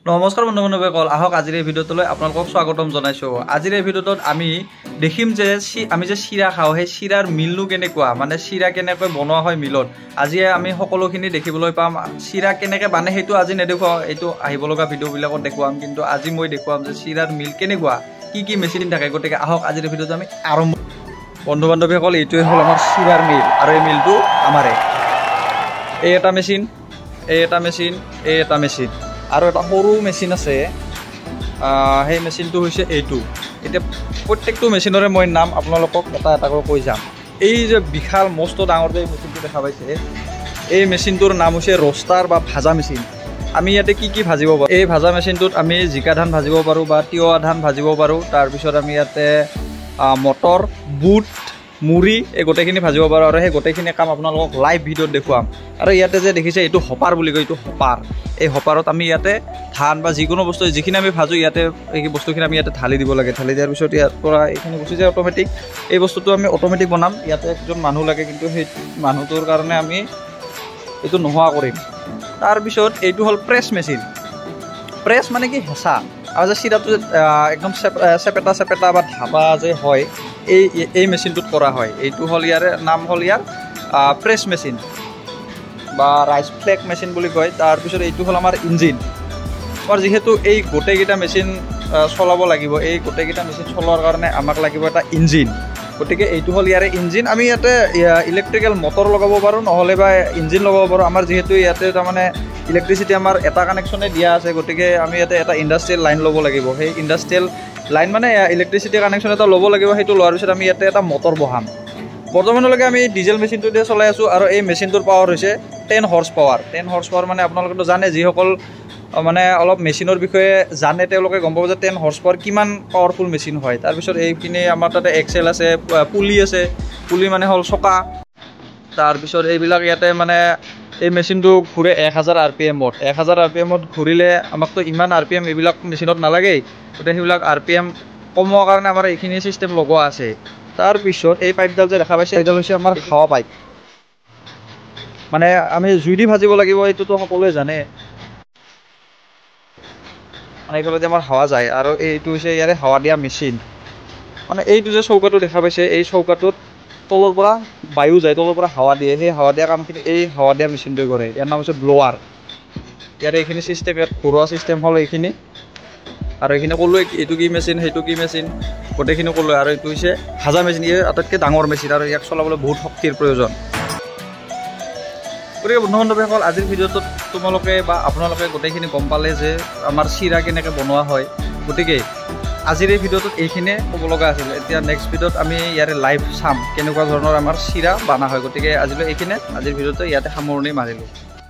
নমস্কাৰ বন্ধু বান্ধৱীসকল, আহক আজিৰ এই ভিডিঅ'টোলৈ আপোনালোকক স্বাগতম জনাইছোঁ। আজিৰ এই ভিডিঅ'টোত আমি দেখিম যে আমি যে চিৰা খাওঁ, সেই চিৰাৰ মিলটো কেনেকুৱা, মানে চিৰা কেনেকৈ বনোৱা হয় মিলত। আজি আমি সকলোখিনি দেখিবলৈ পাম। চিৰা কেনেকৈ বানে সেইটো আজি নেদেখুৱাওঁ, এইটো আহিব লগা ভিডিঅ'বিলাকত দেখুৱাম। কিন্তু আজি মই দেখুৱাম যে চিৰাৰ মিল কেনেকুৱা, কি মেচিন থাকে। গতিকে আহক আজিৰ এই ভিডিঅ'টো আমি আৰম্ভ। বন্ধু বান্ধৱীসকল, এইটোৱে হ'ল আমাৰ চিৰাৰ মিল, আৰু এই মিলটো আমাৰে। এই এটা মেচিন, এই এটা মেচিন, এই এটা মেচিন, আৰু এটা সৰু মেচিন আছে। সেই মেচিনটো হৈছে এইটো। এতিয়া প্ৰত্যেকটো মেচিনৰে মই নাম আপোনালোকক এটা এটাকৈ কৈ যাম। এই যে বিশাল মস্ত ডাঙৰ যে মেচিনটো দেখা পাইছে, এই মেচিনটোৰ নাম হৈছে ৰ'ষ্টাৰ বা ভাজা মেচিন। আমি ইয়াতে কি ভাজিব পাৰোঁ, এই ভাজা মেচিনটোত আমি জিকা ধান ভাজিব পাৰোঁ বা তিয়ঁহ ধান ভাজিব পাৰোঁ। তাৰপিছত আমি ইয়াতে মটৰ, বুট, মুড়ি এই গোটেইখিনি ভাজিব পাৰোঁ, আৰু সেই গোটেইখিনি কাম আপোনালোকক লাইভ ভিডিঅ'ত দেখুৱাম। আৰু ইয়াতে যে দেখিছে এইটো হপাৰ বুলি কয়, এইটো হপাৰ। এই হপাৰত আমি ইয়াতে ধান বা যিকোনো বস্তু যিখিনি আমি ভাজোঁ, ইয়াতে এই বস্তুখিনি আমি ইয়াতে ঢালি দিব লাগে। ঢালি দিয়াৰ পিছত ইয়াৰ পৰা এইখিনি গুচি যায় অট'মেটিক। এই বস্তুটো আমি অট'মেটিক বনাম। ইয়াতে একজন মানুহ লাগে, কিন্তু সেই মানুহটোৰ কাৰণে আমি এইটো নোহোৱা কৰিম। তাৰপিছত এইটো হ'ল প্ৰেছ মেচিন। প্ৰেছ মানে কি, হেঁচা। আৰু যে চিৰাটো একদম চেপেটা বা ধাবা যে হয়, এই মেচিনটোত কৰা হয়। এইটো হ'ল ইয়াৰে নাম হ'ল ইয়াৰ প্ৰেছ মেচিন বা ৰাইচ ফ্লেক মেচিন বুলি কয়। তাৰপিছত এইটো হ'ল আমাৰ ইঞ্জিন। আমাৰ যিহেতু এই গোটেইকেইটা মেচিন চলাব লাগিব, এই গোটেইকেইটা মেচিন চলোৱাৰ কাৰণে আমাক লাগিব এটা ইঞ্জিন। গতিকে এইটো হ'ল ইয়াৰে ইঞ্জিন। আমি ইয়াতে ইলেক্ট্ৰিকেল মটৰ লগাব পাৰোঁ, নহ'লে বা ইঞ্জিন লগাব পাৰোঁ। আমাৰ যিহেতু ইয়াতে তাৰমানে ইলেক্ট্ৰিচিটি আমাৰ এটা কানেকশ্যনে দিয়া আছে, গতিকে আমি ইয়াতে এটা ইণ্ডাষ্ট্ৰিয়েল লাইন ল'ব লাগিব। সেই ইণ্ডাষ্ট্ৰিয়েল লাইন মানে ইলেক্ট্ৰিচিটি কানেকশ্যন এটা ল'ব লাগিব। সেইটো লোৱাৰ পিছত আমি ইয়াতে এটা মটৰ বহাম। বৰ্তমানলৈকে আমি ডিজেল মেচিনটো দিয়ে চলাই আছোঁ, আৰু এই মেচিনটোৰ পাৱাৰ হৈছে 10 হৰ্চ পাৱাৰ। 10 হৰ্চ পাৱাৰ মানে আপোনালোকেতো জানে, যিসকল মানে অলপ মেচিনৰ বিষয়ে জানে তেওঁলোকে গম পাব যে 10 হৰ্চ পাৱাৰ কিমান পাৱাৰফুল মেচিন হয়। তাৰপিছত এইখিনি আমাৰ তাতে এক্সেল আছে, পুলি আছে। পুলি মানে হ'ল চকা। তাৰপিছত এইবিলাক ইয়াতে মানে এই মেচিনটো ঘূৰে 1000 RPM-ত। 1000 RPM-ত ঘূৰিলে আমাকতো ইমান RPM এইবিলাক মেচিনত নালাগেই। গতিকে সেইবিলাক RPM কমোৱাৰ কাৰণে আমাৰ এইখিনি ছিষ্টেম লগোৱা আছে। তাৰপিছত এই পাইপডাল যে দেখা পাইছে, এইডাল হৈছে আমাৰ হাৱা পাইপ। মানে আমি জুই দি ভাজিব লাগিব, এইটোতো সকলোৱে জানে। মানে এইফালেদি আমাৰ হাৱা যায়, আৰু এইটো হৈছে ইয়াৰে হাৱা দিয়া মেচিন। মানে এইটো যে চৌকাটো দেখা পাইছে, এই চৌকাটোত তলৰ পৰা বায়ু যায়, তলৰ পৰা হাৱা দিয়ে। সেই হাৱা দিয়া কামখিনি এই হাৱা দিয়া মেচিনটোৱে কৰে। ইয়াৰ নাম হৈছে ব্লোৱাৰ। ইয়াৰ এইখিনি ছিষ্টেম, ইয়াত ঘৰুৱা ছিষ্টেম হ'ল এইখিনি। আৰু এইখিনি ক'লোৱে এইটো কি মেচিন, সেইটো কি মেচিন, গোটেইখিনি ক'লোৱে। আৰু এইটো হৈছে ভাজা মেচিন। এই আটাইতকৈ ডাঙৰ মেচিন, আৰু ইয়াক চলাবলৈ বহুত শক্তিৰ প্ৰয়োজন। গতিকে বন্ধু বান্ধৱীসকল, আজিৰ ভিডিঅ'টোত তোমালোকে বা আপোনালোকে গোটেইখিনি গম পালে যে আমাৰ চিৰা কেনেকৈ বনোৱা হয়। গতিকে আজিৰ এই ভিডিঅ'টোত এইখিনিয়ে ক'ব লগা আছিল। এতিয়া নেক্সট ভিডিঅ'ত আমি ইয়াৰে লাইভ চাম কেনেকুৱা ধৰণৰ আমাৰ চিৰা বনা হয়। গতিকে আজিলৈ এইখিনিয়ে, আজিৰ ভিডিঅ'টো ইয়াতে সামৰণি মাৰিলোঁ।